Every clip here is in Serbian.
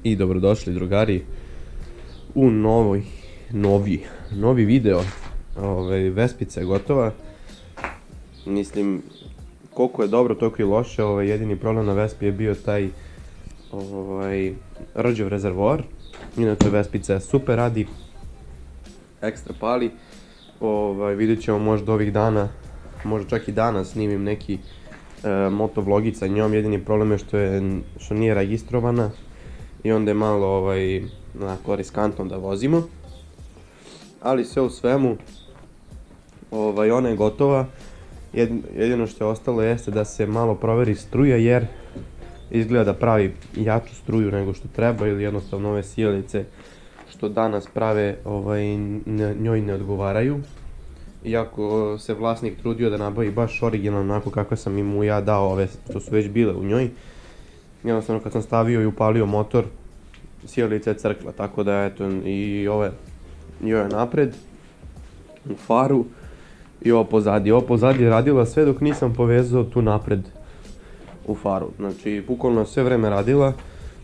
I dobrodošli drugari u novi video. Vespica je gotova. Mislim, koliko je dobro, toliko i loše. Jedini problem na Vespi je bio taj rđav rezervoar. Inače Vespica super radi, ekstra pali. Vidjet ćemo možda ovih dana, možda čak i danas snimim neki motovlogit sa njom. Jedini problem je što nije registrovana i onda je malo riskantno da vozimo. Ali sve u svemu, ona je gotova. Jedino što je ostalo jeste da se malo proveri struja, jer izgleda da pravi jaču struju nego što treba, ili jednostavno ove sijalice što danas prave njoj ne odgovaraju. Iako se vlasnik trudio da nabavi baš originalno onako kako sam mu ja dao ove što su već bile u njoj. Jednostavno kad sam stavio i upalio motor, sijalica je crkla, tako da eto i ove napred u faru i ovo pozadi. Ovo pozadi je radila sve dok nisam povezao tu napred u faru. Znači bukvalno sve vreme radila,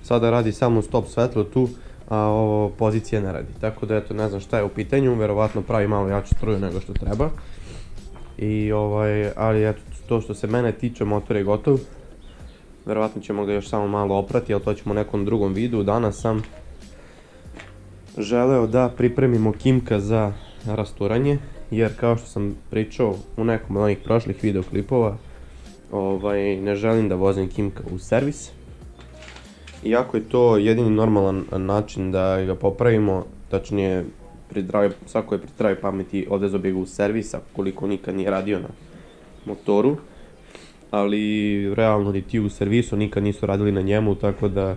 sada radi samo stop svetlo tu, a ovo pozicija ne radi. Tako da eto, ne znam šta je u pitanju, verovatno pravi malo jaču struju nego što treba. Ali eto, to što se mene tiče, motor je gotov. Verovatno ćemo ga još samo malo oprati, ali to ćemo u nekom drugom videu. Danas sam želeo da pripremimo Kimka za rasturanje, jer kao što sam pričao u nekom od onih prošlih videoklipova, ne želim da vozim Kimka u servis. Iako je to jedini normalan način da ga popravimo, tačnije svako je pri zdravoj pameti odvezao bi ga u servis, koliko nikad nije radio na motoru. Ali realno ni ti u servisu nikad nisu radili na njemu, tako da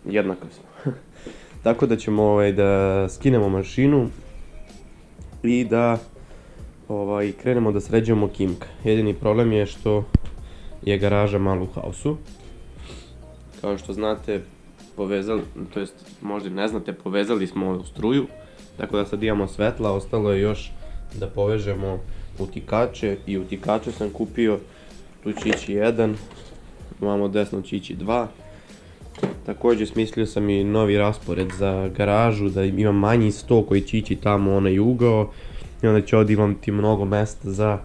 jednako smo. Tako da ćemo da skinemo mašinu i da krenemo da sređujemo Kimka. Jedini problem je što je garaža malo u haosu. Kao što znate, to jest možda ne znate, povezali smo ovu struju, tako da sad imamo svetla. Ostalo je još da povežemo utikače, i utikače sam kupio. Tu će ići jedan, ovamo desno će ići dva. Također smislio sam i novi raspored za garažu, da imam manji sto koji će ići tamo onaj ugao, i onda će ovdje imati mnogo mesta za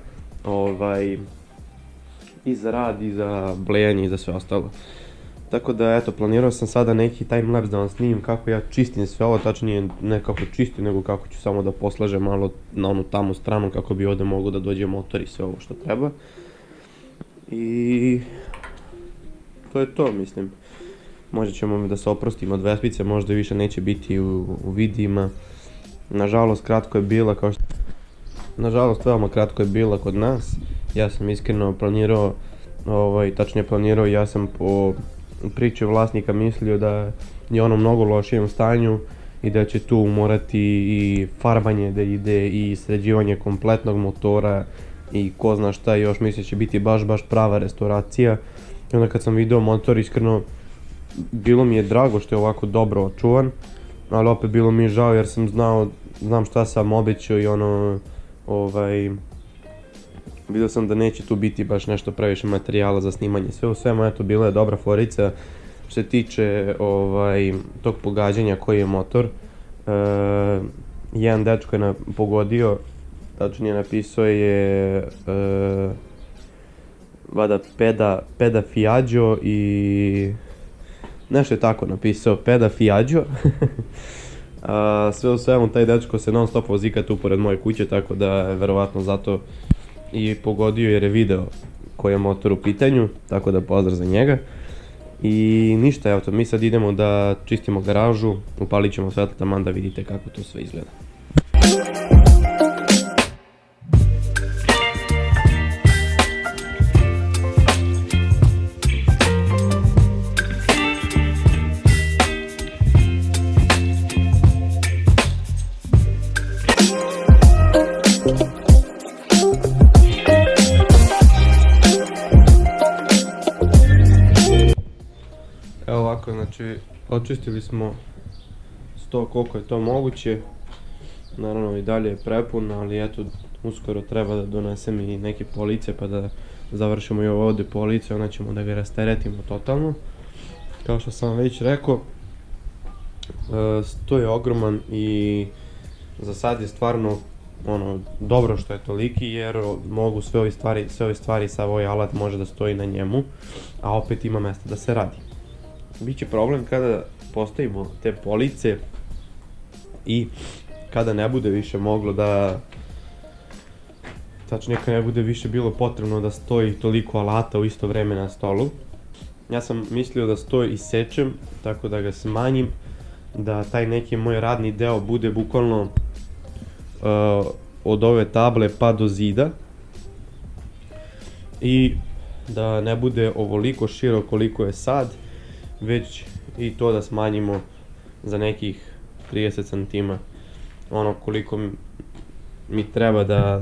i za rad, i za blejanje, i za sve ostalo. Tako da eto, planirao sam sada neki timelapse da vam snimim kako ja čistim sve ovo, tačnije ne kako čistim, nego kako ću samo da poslažem malo na onu tamo stranu, kako bi ovdje mogo da dođe motor i sve ovo što treba. I to je to, mislim. Možda ćemo da se oprostimo od Vespice, možda više neće biti u videima. Nažalost, kratko je bila, veoma kratko je bila kod nas. Ja sam iskreno planirao, ja sam po priči vlasnika mislio da je ono mnogo lošijem stanju i da će tu morati i farbanje da ide, i sređivanje kompletnog motora, i ko zna šta još. Mislim će biti baš prava restauracija. I onda kad sam vidio motor, iskreno bilo mi je drago što je ovako dobro očuvan, ali opet bilo mi je žao jer znam šta sam obećao i vidio sam da neće tu biti baš nešto previše materijala za snimanje. Sve u svemu, eto, bila je dobra forica. Što se tiče tog pogađanja koji je motor, jedan dečko je pogodio, tačnije napisao je vada peda fiađo i nešto je tako napisao, peda fiađo. Sve u svemu, taj dečko se non stop vozika tu pored moje kuće, tako da je verovatno zato i pogodio, jer je video koji je motor u pitanju, tako da pozdrav za njega. I ništa, evo to, mi sad idemo da čistimo garažu, upalit ćemo svetlo taman da vidite kako to sve izgleda. Evo ovako, znači očistili smo sto koliko je to moguće. Naravno i dalje je prepun, ali eto, uskoro treba da donesem i neke police pa da završimo i ovo ovde police, onda ćemo da ga rasteretimo totalno. Kao što sam već rekao, sto je ogroman i za sad je stvarno dobro što je toliki, jer mogu sve ove stvari, sav ovaj alat može da stoji na njemu, a opet ima mesta da se radi. Biće problem kada postavimo te police i kada ne bude više moglo da, tačnije kada ne bude više bilo potrebno da stoji toliko alata u isto vreme na stolu. Ja sam mislio da stoj isečem, tako da ga smanjim, da taj neki moj radni deo bude bukvalno od ove table pa do zida i da ne bude ovoliko širok koliko je sad, već i to da smanjimo za nekih 30 cm, ono koliko mi treba da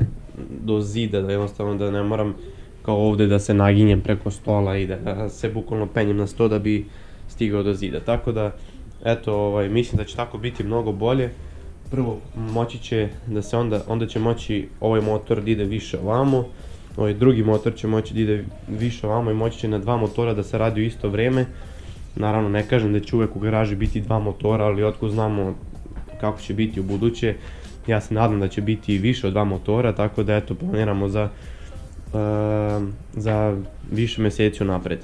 do zida, da jednostavno da ne moram kao ovde da se naginjem preko stola i da se bukvalno penjem na sto da bi stigao do zida. Tako da, eto, mislim da će tako biti mnogo bolje. Prvo, moći će da se onda će moći ovaj motor da ide više ovamo, ovaj drugi motor će moći da ide više ovamo i moći će na dva motora da se radi u isto vreme. Naravno, ne kažem da će uvek u garaži biti dva motora, ali otko znamo kako će biti u buduće. Ja se nadam da će biti više od dva motora, tako da eto, planiramo za više meseci unapred.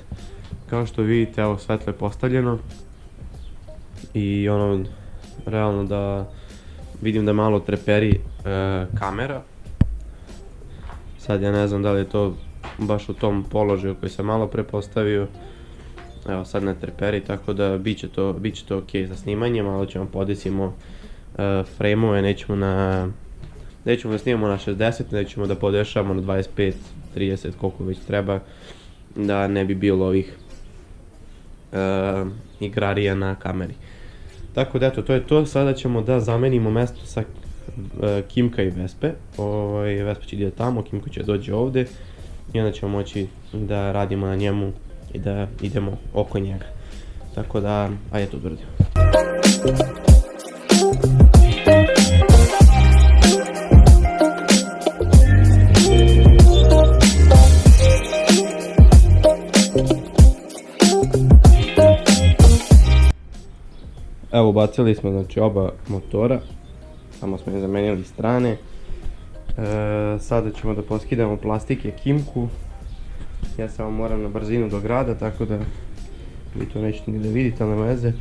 Kao što vidite, evo, svetlo je postavljeno i realno da vidim da malo treperi kamera. Sad ja ne znam da li je to baš u tom položaju koji sam malo pre postavio. Evo, sad ne treperi, tako da bit će to ok za snimanje. Malo ćemo podesimo frame-ove, nećemo da snimamo na 60, nećemo da podešavamo na 25, 30, koliko već treba, da ne bi bilo ovih igrarija na kameri. Tako da eto, to je to. Sada ćemo da zamenimo mesto sa Kimka i Vespe. Vespa će ide tamo, Kimko će dođe ovde i onda ćemo moći da radimo na njemu i da idemo oko njega. Tako da, ajde to odradimo. Evo, ubacili smo znači oba motora, samo smo im zamenili strane. Sada ćemo da poskidamo plastike Kimku. Ja samo moram na brzinu do grada, tako da vi to nećete ni da vidite, ali nema veze.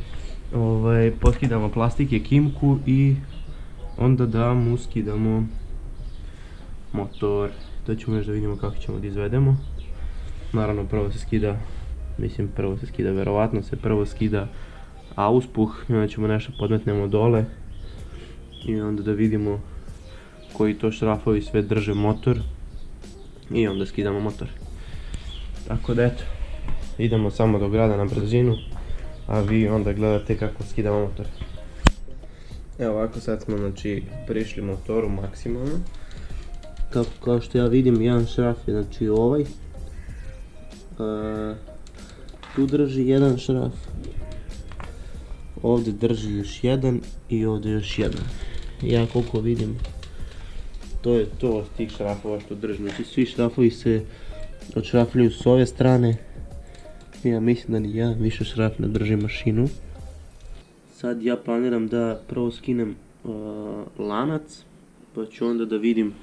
Poskidamo plastike Kimku i onda da mu skidamo motor. To ćemo još da vidimo kako ćemo da izvedemo. Naravno, prvo se skida, verovatno se prvo skida auspuh i onda ćemo nešto podmetnemo dole i onda da vidimo koji to šrafovi sve drže motor i onda skidamo motor. Tako da eto, idemo samo do grada na brzinu, a vi onda gledate kako skidamo motor. Evo ovako, sad smo znači prišli motoru maksimalno. Kao što ja vidim, jedan šraf je znači ovaj, tu drži jedan šraf, ovdje drži još jedan i ovdje još jedan. Ja koliko vidim, to je to od tih šrafova što drži. Znači svi šrafovi se odšrafljuju s ove strane. Ja mislim da ni jedan više šraf ne drži mašinu. Sad ja planiram da prvo skinem lanac, pa ću onda da vidim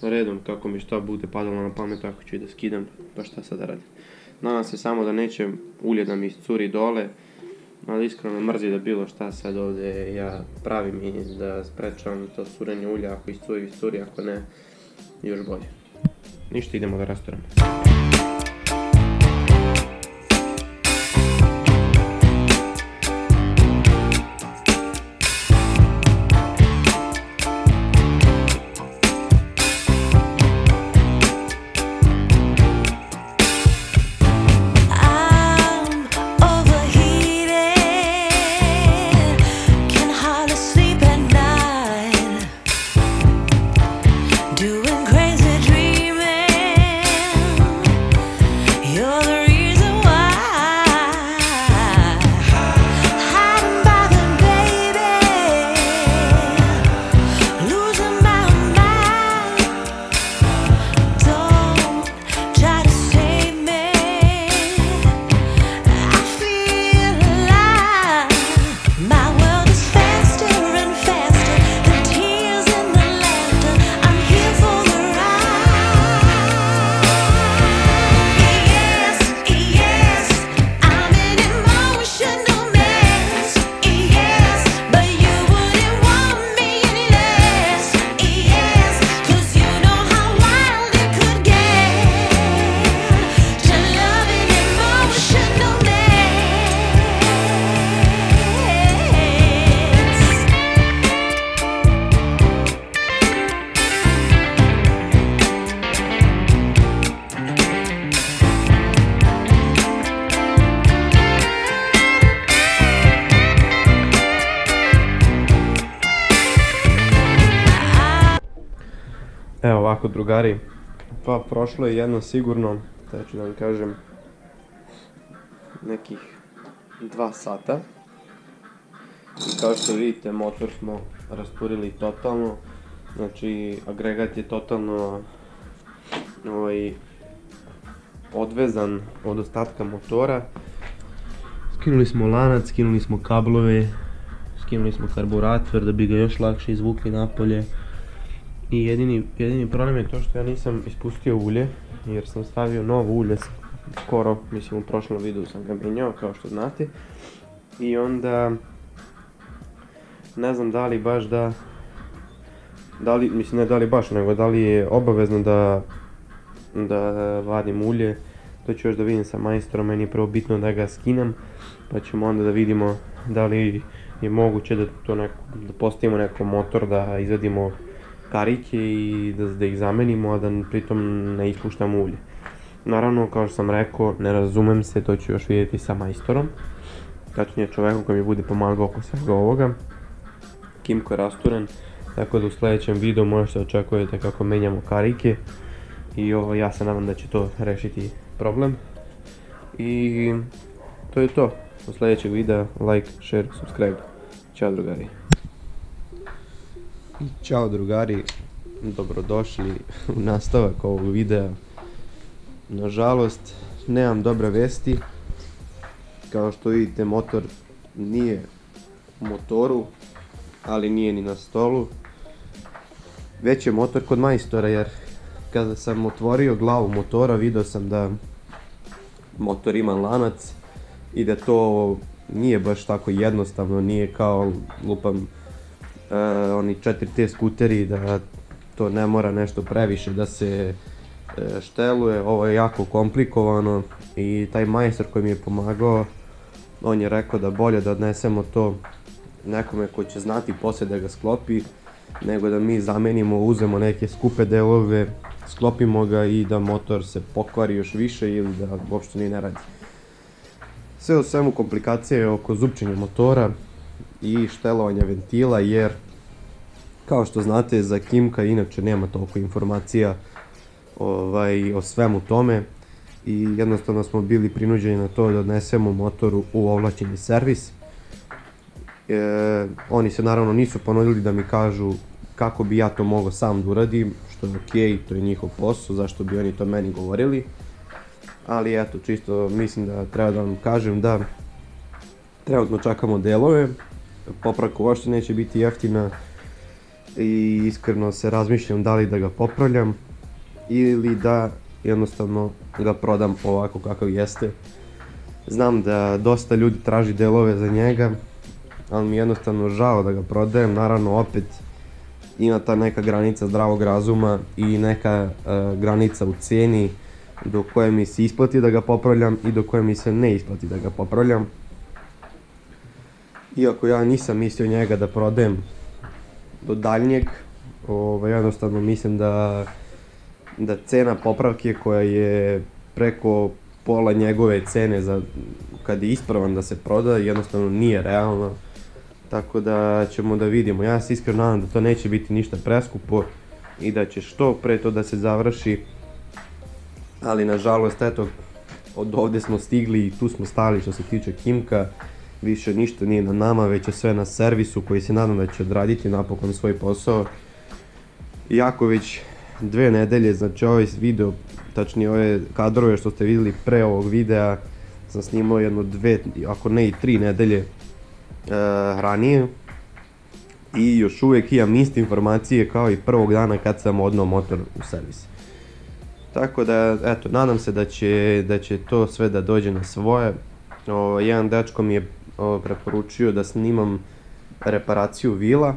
redom kako mi šta bude padalo na pamet, tako ću i da skidam, pa šta sad da radim. Nadam se samo da neće ulje da mi iscuri dole, ali iskreno me mrzi da bilo šta sad ovdje ja pravim i da sprečavam to curenje ulja. Ako iscuri, ako ne, još bolje. Ništa, idemo da rasturamo. Doing crazy dreaming. ovako drugari, pa prošlo je jedno sigurno, da ću da vam kažem, nekih 2 sata. I kao što vidite, motor smo rasturili totalno, znači agregat je totalno odvezan od ostatka motora. Skinuli smo lanac, skinuli smo kablove, skinuli smo karburator da bi ga još lakše izvukli napolje. I jedini problem je to što ja nisam ispustio ulje, jer sam stavio novo ulje skoro, mislim u prošlom videu sam ga menjao kao što znate. I onda ne znam da li baš mislim ne da li baš, nego da li je obavezno da vadim ulje. To ću još da vidim sa majstorom, meni je prvo bitno da ga skinem, pa ćemo onda da vidimo da li je moguće da postavimo neko motor, da izvadimo karike i da ih zamenimo, a da pritom ne ispuštamo ulje. Naravno, kao što sam rekao, ne razumem se, to ću još vidjeti sa majstorom, tačnije čovekom koji mi bude pomagao oko svega ovoga. Kimko je rasturen, tako da u sljedećem videu možete očekujete kako menjamo karike i ja se nadam da će to rešiti problem. I to je to. Do sljedećeg videa, like, share, subscribe. Ćao drugari. Ćao drugari, dobrodošli u nastavak ovog videa. Nažalost, nemam dobre vesti. Kao što vidite, motor nije u motoru, ali nije ni na stolu. Već je motor kod majstora, jer kada sam otvorio glavu motora vidio sam da motor ima lanac i da to nije baš tako jednostavno, nije kao lupam oni 4T skuteri, da to ne mora nešto previše da se šteluje. Ovo je jako komplikovano i taj majstor koji mi je pomagao, on je rekao da bolje da odnesemo to nekome ko će znati poslije da ga sklopi, nego da mi zamenimo, uzemo neke skupe delove, sklopimo ga i da motor se pokvari još više ili da uopšte ni ne radi. Sve u svemu komplikacije je oko zupčenja motora i štelovanja ventila, jer kao što znate za Kimka inače nema toliko informacija o svemu tome i jednostavno smo bili prinuđeni na to da odnesemo motor u ovlašćeni servis. Oni se naravno nisu ponudili da mi kažu kako bi ja to mogao sam da uradim, što je okej, to je njihov posao, zašto bi oni to meni govorili. Ali eto, čisto mislim da treba da vam kažem da trenutno čakamo delove, popravka uopšte neće biti jeftina i iskreno se razmišljam da li da ga popravljam ili da jednostavno ga prodam ovako kakav jeste. Znam da dosta ljudi traži delove za njega, ali mi je jednostavno žao da ga prodajem. Naravno opet ima ta neka granica zdravog razuma i neka granica u cijeni do koje mi se isplati da ga popravljam i do koje mi se ne isplati da ga popravljam. Iako ja nisam mislio njega da prodajem do daljnjeg, jednostavno mislim da cena popravke koja je preko pola njegove cene kad je ispravan da se proda jednostavno nije realno. Tako da ćemo da vidimo. Ja se iskreno nadam da to neće biti ništa preskupo i da će što pre to da se završi. Ali nažalost, eto, od ovdje smo stigli i tu smo stali što se tiče Kimka. Više ništa nije na nama, već je sve na servisu koji se nadam da će odraditi napokon svoj posao. Iako već 2 nedelje, znači ovaj video, tačnije ove kadrove što ste vidjeli pre ovog videa, sam snimao jedno 2, ako ne i 3 nedelje ranije. I još uvijek imam iste informacije kao i prvog dana kad sam odneo motor u servis. Tako da, eto, nadam se da će to sve da dođe na svoje. Jedan dečko mi je preporučio da snimam reparaciju vila.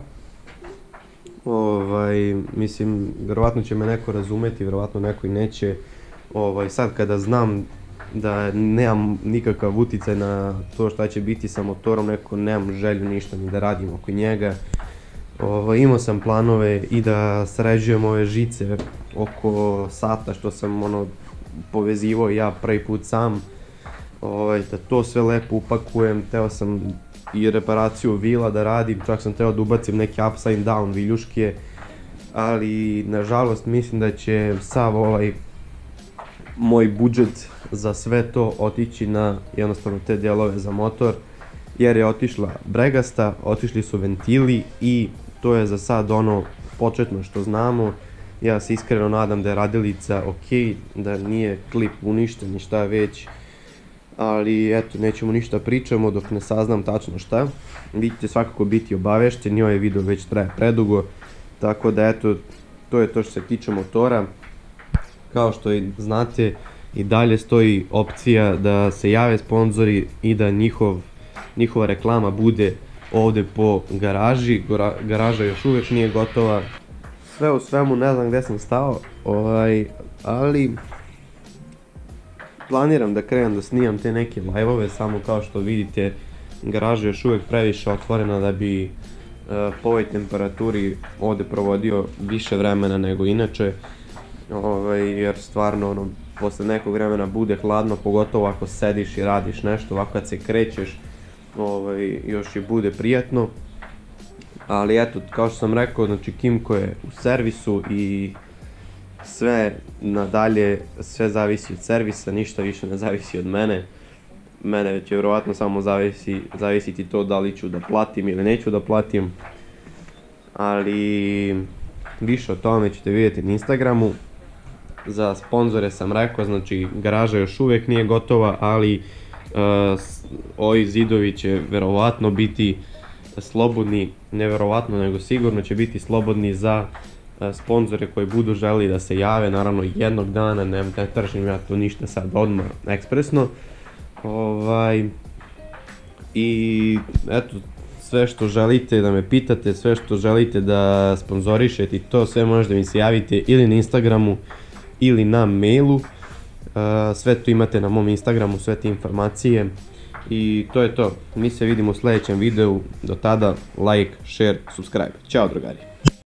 Mislim, vjerovatno će me neko razumeti, vjerovatno neko i neće. Sad kada znam da nemam nikakav uticaj na to šta će biti sa motorom, nemam želju ništa ni da radim oko njega. Imao sam planove i da sređujem ove žice oko sata što sam povezivao ja prvi put sam, da to sve lepo upakujem. Teo sam i reparaciju vila da radim, čak sam teo da ubacim neke upside down viljuške ali nažalost mislim da će sav ovaj moj budžet za sve to otići na jednostavno te dijelove za motor, jer je otišla bregasta, otišli su ventili i to je za sad ono početno što znamo. Ja se iskreno nadam da je radilica ok, da nije klip uništen ni šta već, ali eto, nećemo ništa pričamo dok ne saznam tačno šta. Vi ćete svakako biti obavešteni, ovaj video već traje predugo, tako da eto, to je to što se tiče motora. Kao što i znate, i dalje stoji opcija da se jave sponzori i da njihova reklama bude ovdje po garaži. Garaža još uvijek nije gotova. Sve u svemu ne znam gdje sam stao, ali planiram da krenem da snimam te neke live-ove, samo kao što vidite garaža je još uvijek previše otvorena da bi po ovoj temperaturi ovdje provodio više vremena nego inače, jer stvarno ono, posle nekog vremena bude hladno, pogotovo ako sediš i radiš nešto, ovako kad se krećeš još i bude prijatno. Ali eto, kao što sam rekao, znači Kimco je u servisu i sve nadalje, sve zavisi od servisa, ništa više ne zavisi od mene. Mene će vjerovatno samo zavisiti to da li ću da platim ili neću da platim. Ali više o tome ćete vidjeti na Instagramu. Za sponzore sam rekao, znači garaža još uvijek nije gotova, ali ovi zidovi će vjerovatno biti slobodni, ne vjerovatno nego sigurno će biti slobodni za sponzore koji budu želi da se jave, naravno jednog dana, ne tražim ja to ništa sad odmah ekspresno. I eto, sve što želite da me pitate, sve što želite da sponzorišete i to sve možete mi se javite ili na Instagramu ili na mailu. Sve to imate na mom Instagramu, sve te informacije. I to je to, mi se vidimo u sljedećem videu, do tada like, share, subscribe. Ćao drugari!